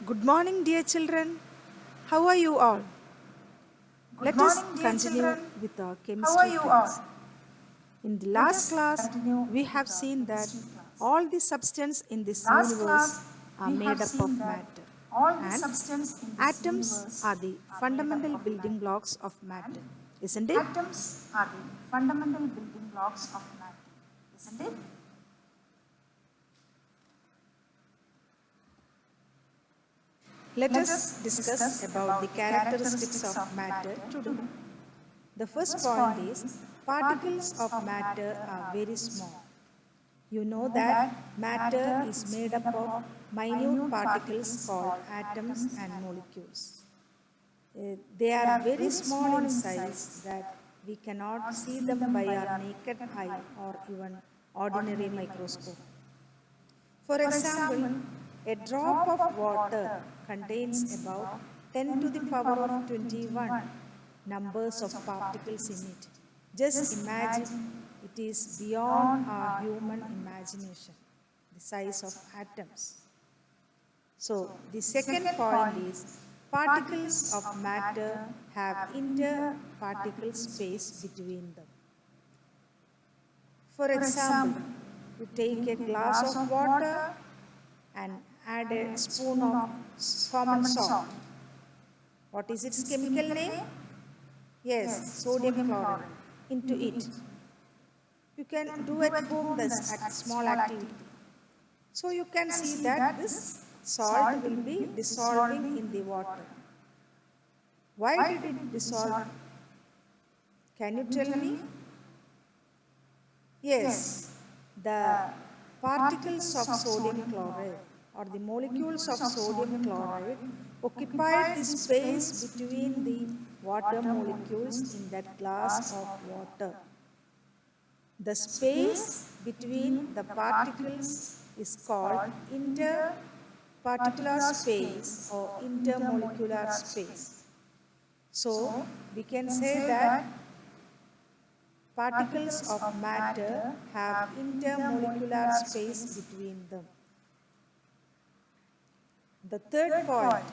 Good morning, dear children. How are you all? Good Let us morning, dear continue children. with our How are chemistry you class. all? In the Let last us class, continue we with have our seen that chemistry class. all the substances in In this last universe class, are we made have up seen of that matter, all the and substances in this atoms universe are the are made up fundamental of building matter, blocks of and matter, isn't it? atoms are the fundamental building blocks of matter, isn't it? Let Let us us discuss discuss about the about the characteristics characteristics of of matter matter today. today. The The first first point point is is particles particles of of matter matter are are very very small. small. You You know know that that matter matter is is made made up up of of minute minute particles particles called called atoms atoms and and molecules. molecules. They They are are very very small small in in size size that that we we cannot cannot see see them them by by our our naked naked eye eye or or even ordinary ordinary microscope. microscope. For For example, example, a a drop drop of of water water contains contains about about 10 to 10 the to the power power of of 21 21 numbers of numbers of particles in particles. it. Just Just imagine, imagine it is it's beyond beyond our our human human imagination, imagination, the the size of size of atoms. atoms. So, So, the the second second point point is is particles particles of of matter matter have have interparticle interparticle space space. between them. For For example, example, you you take a take a glass glass of of water water and add and a a spoon spoon of of common common salt. salt. What What is is its its chemical chemical name? name? Yes, Yes, sodium sodium chloride. chloride. Into Into it. it. You You can can do do at at home home this this act at small small activity. activity. So you You can can see see that that this this salt salt will will be be dissolving dissolving in the in the water. water. Why Why did did it it dissolve? dissolve? Can you Can you tell tell me? me? Yes, Yes, the the particles particles of of sodium sodium chloride chloride or the or the molecules of molecules of sodium sodium chloride chloride occupied the occupied the space space between between the the water water molecules molecules in in that that glass glass of of water. water. The The space space between between the the particles particles is is called called interparticular interparticular space space or or intermolecular intermolecular space. space. So, So we we can can say say that that particles particles of of matter matter have have intermolecular intermolecular space space. between them. The The third third point, point,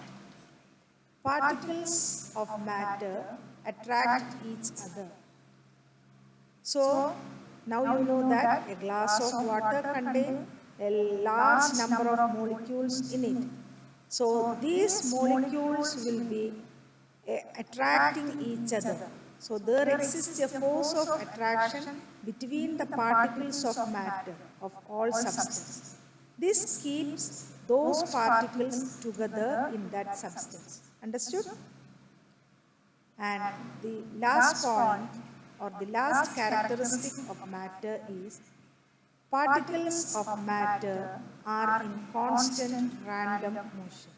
particles particles of of matter matter attract attract each each other. other. So, So now now you you know know that that a a glass glass of of water water contains contains a a large large number of number of molecules in molecules it. in it. So, So these these molecules molecules will will be be attracting attracting each each other. other. So, So there there exists a exists a force force of of attraction attraction between the between the particles particles of of matter matter of of all all substance. substances. This This keeps keeps those those particles particles together together in in that that substance. substance. Understood? Understood? And And the the last last point point or or the the last last characteristic characteristic of of matter matter is is particles particles of of matter matter are are in in constant constant random random motion. motion.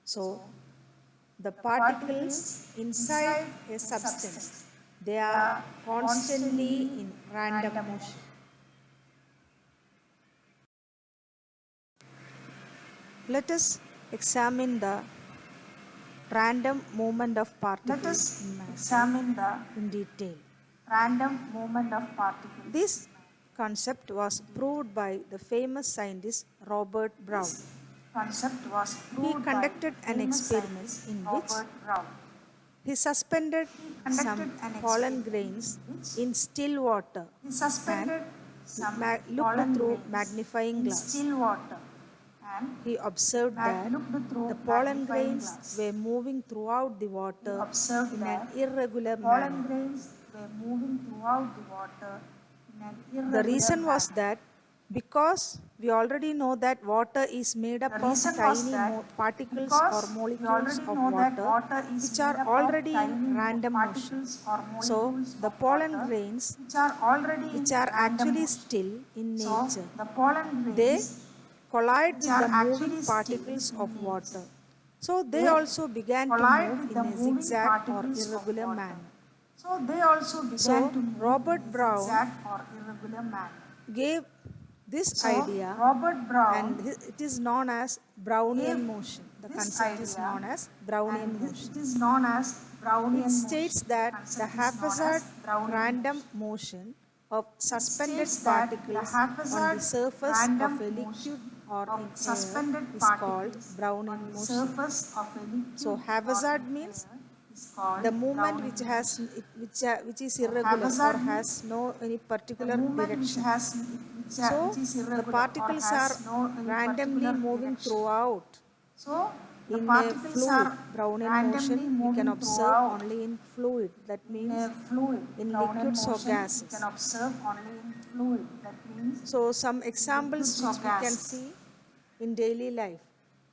So, So the the particles particles inside inside a a substance, substance, they they are are constantly constantly in random random motion. motion. Let us examine the random movement of Let particles us in matter examine the in detail. random movement of particles This in matter concept was in detail. proved by the famous scientist Robert Brown. This concept was He proved by the conducted an famous experiment scientist in which Robert Brown. he suspended He some conducted an pollen experiment grains in which in still water he and suspended some looked pollen through grains magnifying in glass. still water and He observed that looked the through pollen magnifying grains glass. were moving throughout the He water observed in an that the irregular pollen manner. grains were moving throughout the water in an The irregular reason was manner. that because we already know that water is made up The of reason was tiny that particles or because we molecules already of know that water water is which made are up of already in tiny random motion. particles or So, molecules the of pollen water grains, which are already which in are random actually motion. still in So nature, the pollen they grains collide which with are the moving actually still particles in of nature, water. So, they they also began to collide move with in the a moving zigzag or particles of irregular water. manner. So they also began So, to move in Robert a Brown zigzag or irregular manner. gave this So idea, Robert and Brown it is known as gave Brownian motion. The this concept is idea known as Brownian and motion. it is known as It Brownian states motion. The that the concept is known haphazard as Brownian random motion. motion of It suspended states that the particles on the haphazard surface of random a liquid motion or of in air suspended is called particles Brownian on the motion. surface of a liquid So or haphazard in means air is called the movement Brownian which has motion. which is So irregular or haphazard has means no any the particular movement direction. which So is the irregular or particles are has no any randomly particular moving direction. throughout. So the In a particles fluid, are Brownian randomly motion we can moving observe throughout. only in fluid. That In a means fluid, in Brownian liquids or motion you can gases. observe only in fluid. That means So some in examples liquids or which we can gases. see in daily life.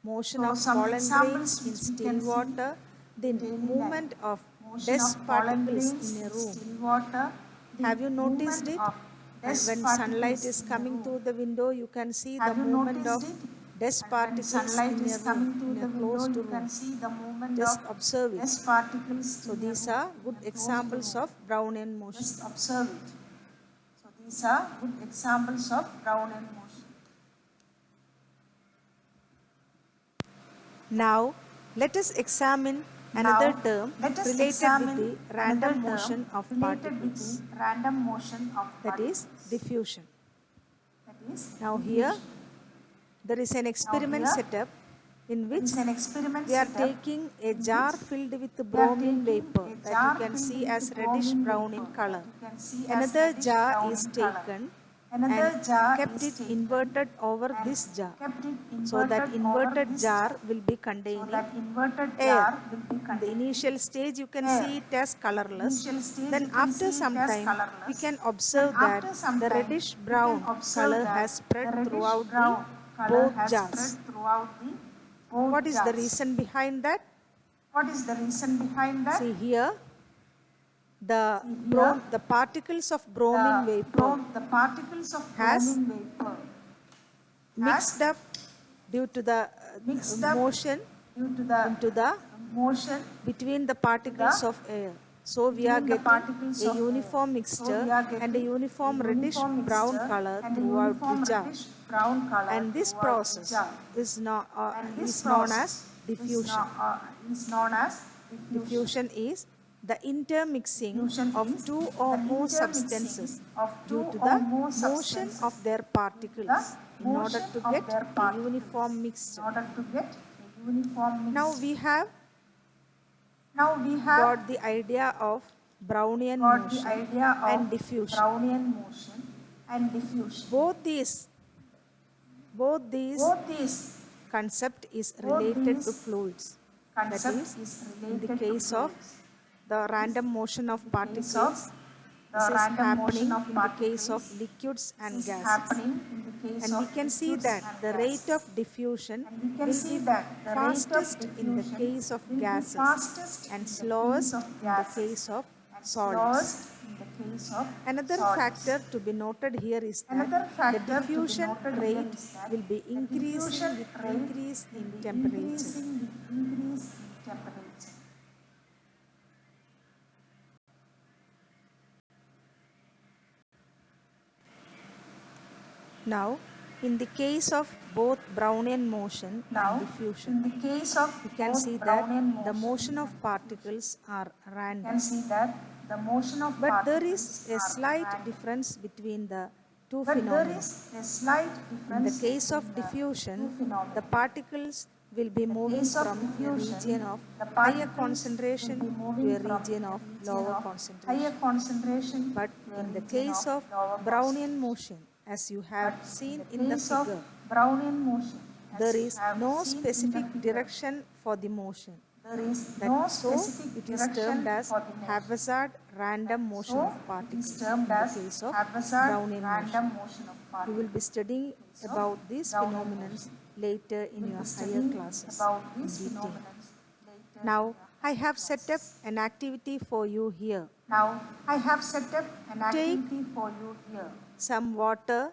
Motion So of some pollen grains examples in which we still can see water, the in daily life. movement of Motion of dust pollen particles grains in a in room. still water, the Have you noticed movement it? of And dust when sunlight particles is in a coming room. through the window, you can see the Have you movement noticed of it? dust And when particles sunlight in a is room, coming through in a the window, closed you can room. see the movement of Just observe it. dust particles So in a these room, are good in a closed examples room. of Brownian motion. Just observe it. So these are good examples of Brownian motion. Now, let us examine another term Let us related with examine the another random motion term of related with particles, the random motion of that is particles. diffusion. That is Now here diffusion. there is an experiment Here set up in there which is an experiment we are set up taking a in jar which filled with we are bromine taking vapor a that you jar can filled see with as reddish bromine brown in vapor color. that you can see as Another reddish jar brown is in color. taken Another and jar kept is it taken inverted over and this jar. kept it So that inverted over inverted this jar jar. will be So containing that inverted air. jar will be In the containing initial stage you can air. see it as colorless. Initial stage Then you can after see it some as time we colorless. can Then observe that after some the time reddish we can brown observe color that has spread the reddish throughout the brown color both has spread jars. throughout the both What is the jars. reason behind that? What is the reason behind that? See here, the Here the particles of bromine vapor the particles of has bromine vapor mixed has up due to the mixed up motion due to the into the motion between the to the particles of air. So we are between the getting particles a of air. uniform So we mixture are and a getting uniform a reddish uniform brown mixture color and a throughout the uniform jar. reddish brown color And this throughout the process jar. is, And this is known as process diffusion. is known as diffusion. Diffusion is the intermixing Diffusion of is two or the more intermixing substances of due two to or the more motion substances of their due to particles the in order motion to of get their a particles uniform in mixture. order to get a uniform Now mixture. we have Now we have got the idea of Brownian got the motion idea of and diffusion. Brownian motion and diffusion. Both these Both these concept is both related to these fluids. That concept is, is in the related to case of fluids. the random motion of In the case of particles, this the is random motion happening of in the case of particles, liquids this and is gases. happening in the case And of we can see liquids that and the rate gases. of diffusion And we can will see be that the rate of fastest in the diffusion case of will be gases fastest and in the case slowest of in the gases case of and solids. slowest in the case of Another solids. factor to be noted here is that Another the factor to be diffusion noted here rate is that will be the diffusion increasing with rate increase will in be temperature. increasing with increase in temperature. Now, in the case of both Brownian motion and Now, diffusion, in the case of we can both see that Brownian the motion motion of and particles are you random. can see that the motion of But there particles is a are slight random. difference between the two But there phenomena. is a slight In the difference case between of the two diffusion, phenomena. the particles will be In the moving case of from a region diffusion, of the higher particles will concentration be to moving a from region a of region lower of higher concentration. concentration But to a in the region case of of lower Brownian concentration. motion, as you But have in seen the in the case of figure, Brownian motion, as there you is have no seen in the specific figure, direction for the motion. there is That no so specific it is termed direction as for the motion. haphazard random motion So of it is particles termed in the as case of haphazard Brownian motion. random motion of You will be particles. studying In the case of about these Brownian phenomena motion. later We in will your be higher studying classes about in these detail. phenomena later Now, in I your have set up classes. an activity for you here. Now, I have set up an Take activity for you here. some water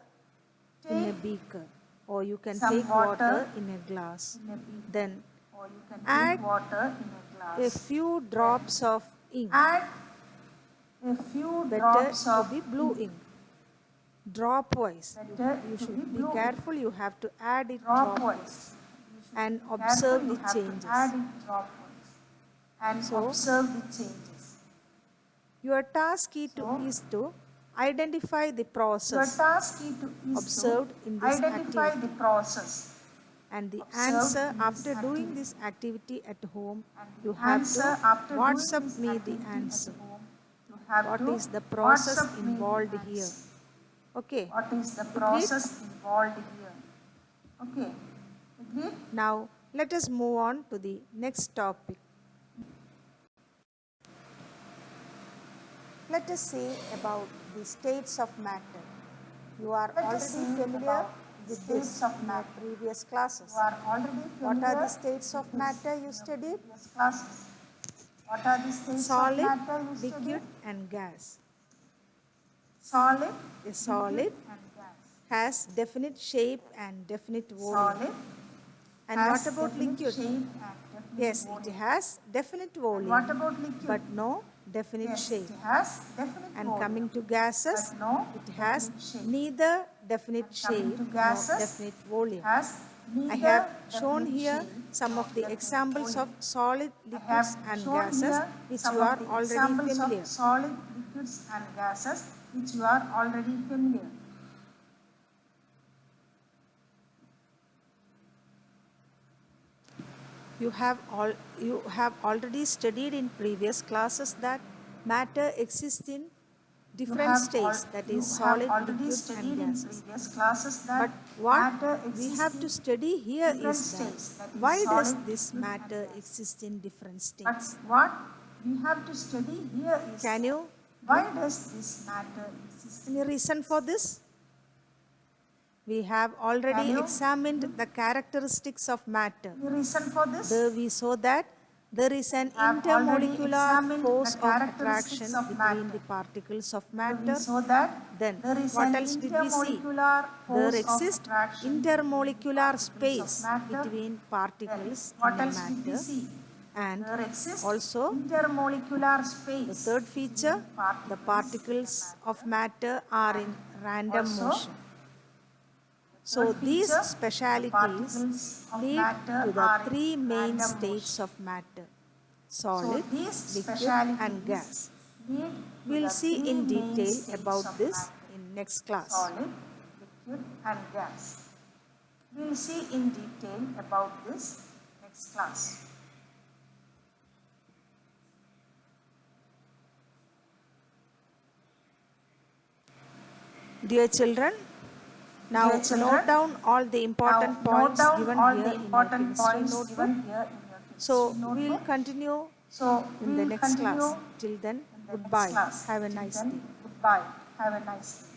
in a Take beaker, or you can some take water in a glass. in a beaker, Then or you can add take water in a a glass. few drops of ink, Add a few better drops to of be blue ink. Dropwise. Better You to be should be blue. careful, you have to add it dropwise Dropwise. You should and be observe careful, the you have changes. to add it dropwise and So, observe the changes. your task So, is to Identify the Your process task is observed to in this identify activity. the process And the observed answer in this after doing activity. this activity at home, And you the have answer to after doing WhatsApp this me the activity answer. at home, you have What to is the process WhatsApp me the involved here? answer. Okay. What is the Agreed? process involved here? Okay. Agreed? Now let us move on to the next topic. Let us say about the states of matter. You are Let us already see familiar about the with states this of in your matter. previous You classes. are already What familiar are the states with of this matter in you your studied? previous classes. What are the states of Solid, matter you liquid studied? and gas. Solid, A solid liquid and gas. has definite shape and definite volume. Solid And has what about definite liquid? shape and definite Yes, volume. it has definite And what volume about liquid? but no definite Yes, shape. it has definite And volume. coming to gases, But no it has definite shape. neither definite And coming shape to nor gases, definite it volume. has I neither have shown definite here shape some nor of the definite examples of volume. solid, I have liquids and shown gases here which some you of are the already examples familiar. of solid, liquids and gases which you are already familiar. You have already studied in previous classes that matter exists in different states, that is You have solid, already liquid and studied in gases. previous classes that But what matter we exists have to in study here different is that states, that is why does solid, this liquid matter and gas. exist in different But states? what we have to study here is Can you why give does this matter exist? any reason for this? We have already Can you examined give the characteristics of matter. any reason for this? There we saw that there is an Have already intermolecular examined force the of characteristics attraction of between matter. the particles of There we matter. saw that Then there is what an else did we see? intermolecular There force of exists attraction intermolecular between particles space of matter. between Then particles in what a else did we matter. see? And There exists also intermolecular the space third feature, between the particles particles of matter are in random also motion. So third these feature, the specialities particles of lead matter to the are three in main random states motion. of matter: So solid, these liquid and specialities gas. lead to We'll the see three in main detail states about of this matter: in next class. solid, liquid and gas. We will see in detail about this next class. Dear children, now Dear children, note down all the important now note points down given all here the in your important chemistry points notebook. given here in your chemistry So notebook. we'll continue So in the we'll next continue class. Till then, in the next goodbye. class. Have a Till nice then, day. goodbye. Have a nice day.